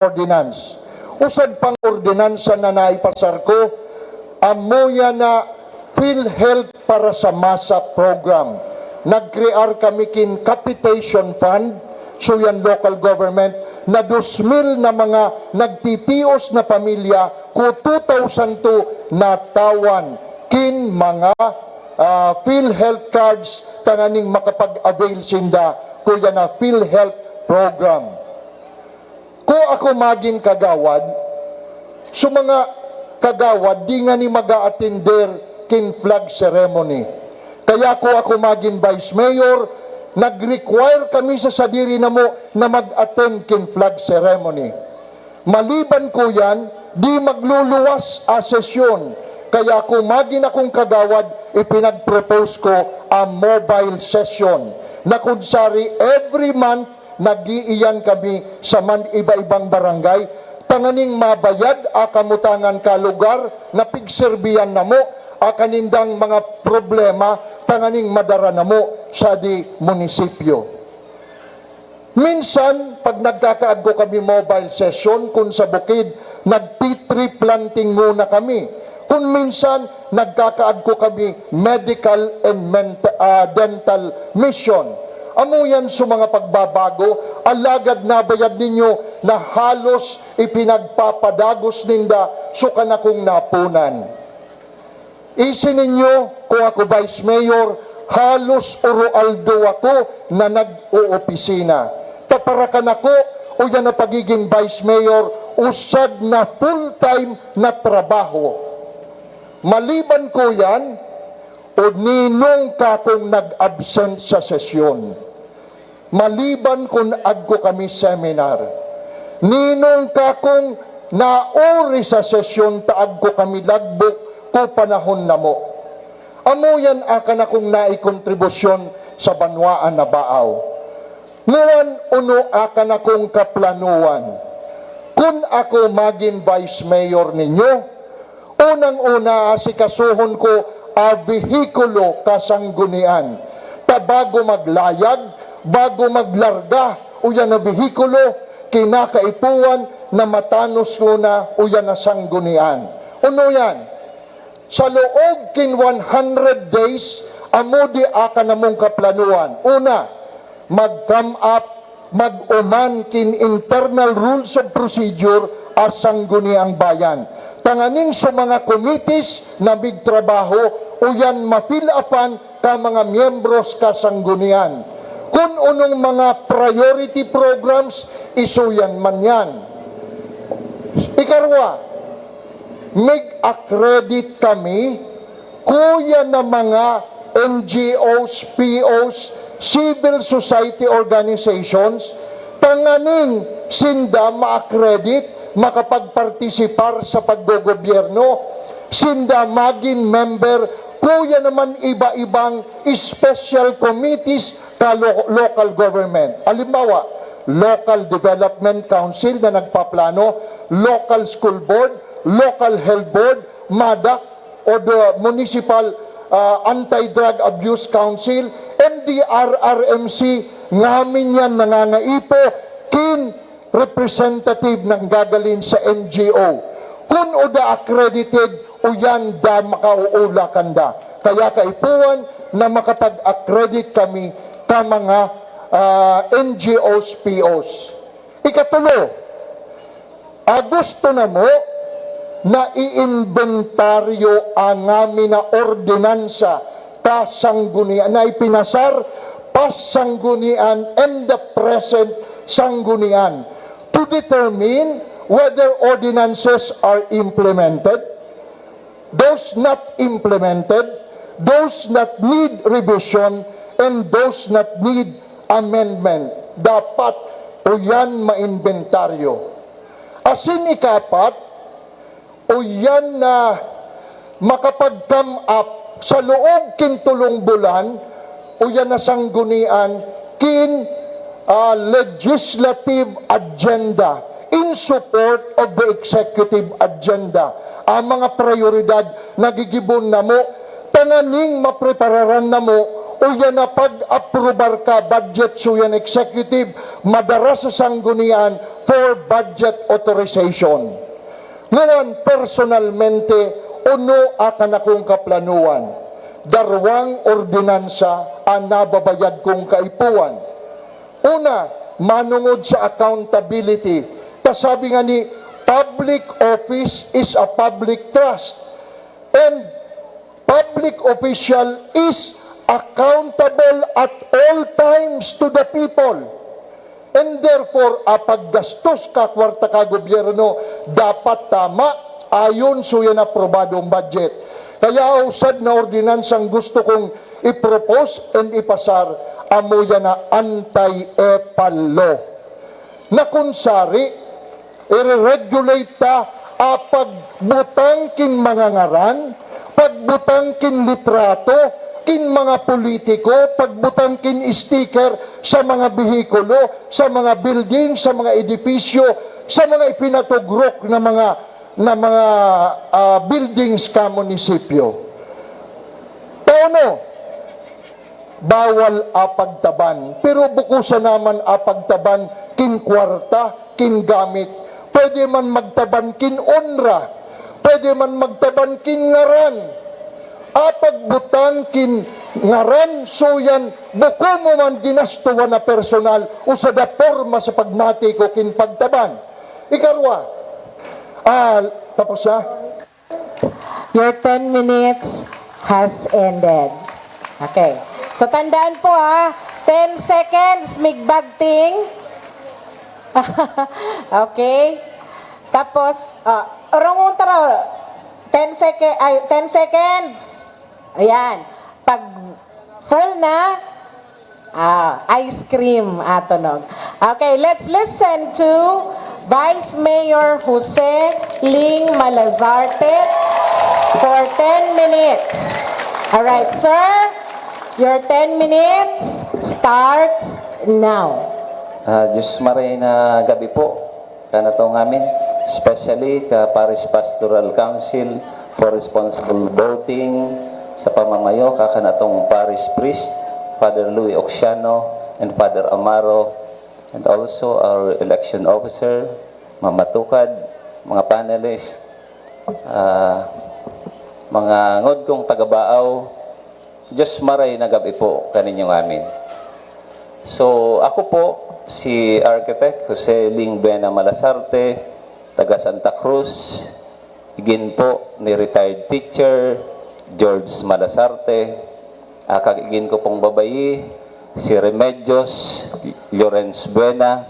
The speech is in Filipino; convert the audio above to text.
ordinance. Usad pang ordinansa na naipasar ko, amoya na PhilHealth para sa masa program. Nag-create kami kin capitation fund, so yan local government, na 2,000 na mga nagtitios na pamilya ko 2,002 na tawan kin mga PhilHealth cards tanganing makapag-avail sinda ko yan na PhilHealth program. Ko ako maging kagawad, so mga kagawad, di nga ni mag-a-attender kin flag ceremony. Kaya ko ako maging vice mayor, nag-require kami sa sadiri na mo na mag-attend kin flag ceremony. Maliban ko yan, di magluluwas a sesyon. Kaya kung maging akong kagawad, ipinag-propose ko a mobile session na kunsari every month nag-iiyan kami sa iba-ibang barangay, tanganing mabayad a kamutangan ka lugar na pigserbiyan na mo a kanindang mga problema tanganing madara na mo sa di munisipyo. Minsan, pag nagkakaadgo kami mobile session, kung sa bukid, nag-tree planting muna kami. Kung minsan, nagkakaadgo kami medical and dental mission. Amo yan sa mga pagbabago, alagad na bayad ninyo na halos ipinagpapadagos ninda suka na kong napunan. Isin ninyo, kung ako vice mayor, halos urualdo ako na nag-uopisina. Taparakan ako, o yan na pagiging vice mayor, usad na full-time na trabaho. Maliban ko yan, o ninong ka kung nag-absent sa sesyon. Maliban kung agko kami seminar. Ninong ka kung nauri sa sesyon, taag ko kami lagbok, ko panahon na mo. Amo yan akan akong naikontribusyon sa banwaan na Baao. Nguwan uno akan akong kaplanuan. Kung ako maging vice mayor ninyo, unang-una asikasuhon ko a vehikulo kasanggunian. Bago maglayag, bago maglarga, uyan na vehikulo, kinakaipuan na matanos ko na uyan na sanggunian. Uno yan. Sa loob kin 100 days, amo di aka namong kaplanuan. Una, mag-come up, mag-uman kin internal rules of procedure as sangguniang bayan. Tanganing sa mga committees na bigtrabaho, uyan ma-fill upan ka mga miyembros ka sanggunian. Kung unong mga priority programs, isuyan man yan. Ikarwa, mag-accredit kami, kuya na mga NGOs, POs, civil society organizations, tanganing sinda ma-accredit, makapagpartisipar sa paggogobyerno, sinda maging member, kuya naman iba-ibang special committees ka local government. Halimbawa, Local Development Council na nagpaplano, Local School Board, Local Health Board, MADAC, o the Municipal Anti-Drug Abuse Council, MDRRMC, ngamin yan nananaipo, kin representative ng gagalin sa NGO. Kung uda accredited, o yan da makauulakan da. Kaya kaipuan na makapag-accredit kami ka mga NGOs, POs. Ikatulo, gusto na mo, na i-inventaryo ang amin na ordinansa kasanggunian na ipinasar pasanggunian and the present sanggunian to determine whether ordinances are implemented, those not implemented, those that need revision, and those that need amendment. Dapat o yan ma-inventaryo. Asin ikapat, o yan na makapag-come up sa loob kin tulong bulan, o yan na sanggunian kin legislative agenda in support of the executive agenda. Ang mga prioridad nagigibon na mo, tananing maprepararan na mo, o yan na pag-aprobar ka budget so yan executive, madara sa sanggunian for budget authorization. Ngayon, personalmente, uno akan akong kaplanuan. Darwang ordinansa ang nababayad kong kaipuan. Una, manungod sa accountability. Sabi nga ni, public office is a public trust. And public official is accountable at all times to the people. And therefore, paggastos ka kwarta ka gobyerno, dapat tama ayon so yan aprobadong budget. Kaya usad na ordinansang gusto kong i-propose and ipasar, amo yan na anti-EPAL law. Na kunsari, i-regulate ta pagbutang kin mga ngaran, pagbutang kin litrato, kin mga politiko, pagbutang kin sticker sa mga bihikulo, sa mga building, sa mga edifisyo, sa mga ipinatugrok na mga buildings ka munisipyo. Tauno, bawal apagtaban, pero bukusan naman apagtaban kin kwarta, kin gamit. Pwede man magtaban kin onra, pwede man magtaban kin ngaran, apagbutang kin ngaran, so yan, buko mo man ginastuwa na personal, o sa da forma sa pagmati ko kin pagtaban. Ikarwa, tapos na? Your 10 minutes has ended. Okay. So, tandaan po 10 seconds, migbagting. Okay. Tapos, orong tara, 10 seconds. Ayan. Pag full na, ice cream atunog. Okay, let's listen to Vice Mayor Jose Ling Malazarte for 10 minutes. All right, sir, your 10 minutes starts now. Diyos maray na gabi po, kanato ngamin, especially ka Parish Pastoral Council for Responsible Voting, sa pamamayo kakanatong Parish Priest, Father Louis Oxiano and Father Amaro, and also our election officer, Mama Tukad, mga panelists, mga ngodkong taga-Baao, Diyos maray na gabi po kaninyong amin. So ako po, si Architect Jose Ling Bena Malazarte, taga Santa Cruz, igin po ni retired teacher George Malazarte, kakigin ko pong babayi, si Remedios Llorenz Buena,